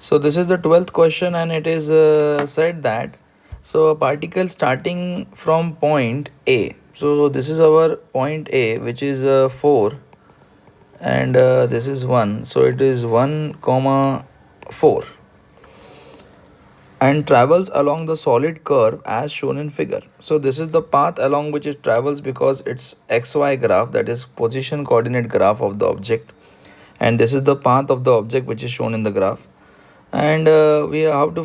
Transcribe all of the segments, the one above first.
So this is the 12th question, and it is said that so a particle starting from point A. So this is our point A, which is 4, and this is 1. So it is 1 comma 4, and travels along the solid curve as shown in figure. So this is the path along which it travels because it's xy graph, that is position coordinate graph of the object, and this is the path of the object which is shown in the graph. And we have to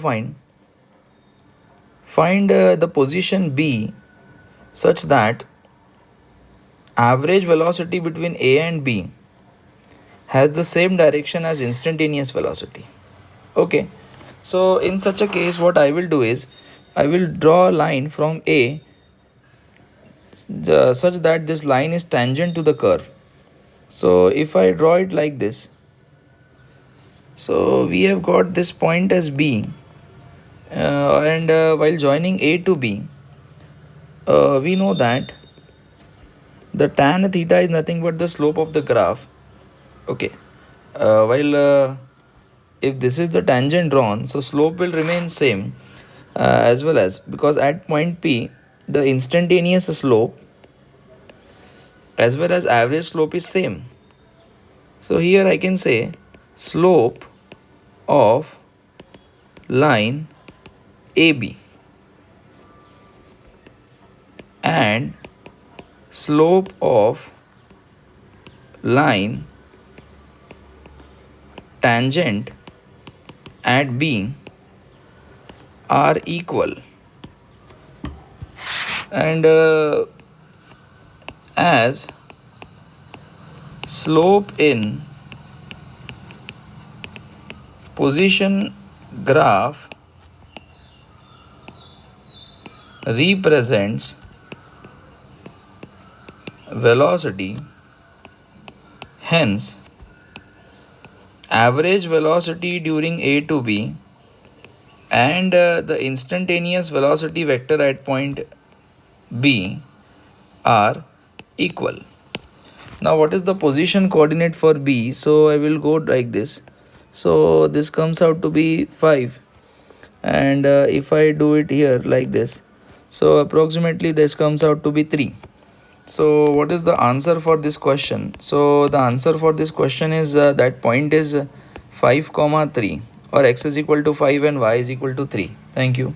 find the position B such that average velocity between A and B has the same direction as instantaneous velocity. Okay, so in such a case, what I will do is I will draw a line from A such that this line is tangent to the curve. So if I draw it like this, so we have got this point as B, and while joining A to B, we know that the tan theta is nothing but the slope of the graph. Okay, while if this is the tangent drawn, so slope will remain same, as well as because at point P the instantaneous slope as well as average slope is same. So here I can say slope of line AB and slope of line tangent at B are equal, and as slope in position graph represents velocity, hence average velocity during A to B and the instantaneous velocity vector at point B are equal. Now what is the position coordinate for B? So I will go like this. So this comes out to be 5, and if I do it here like this, so approximately this comes out to be 3. So what is the answer for this question? So the answer for this question is that point is 5 comma 3, or x is equal to 5 and y is equal to 3. Thank you.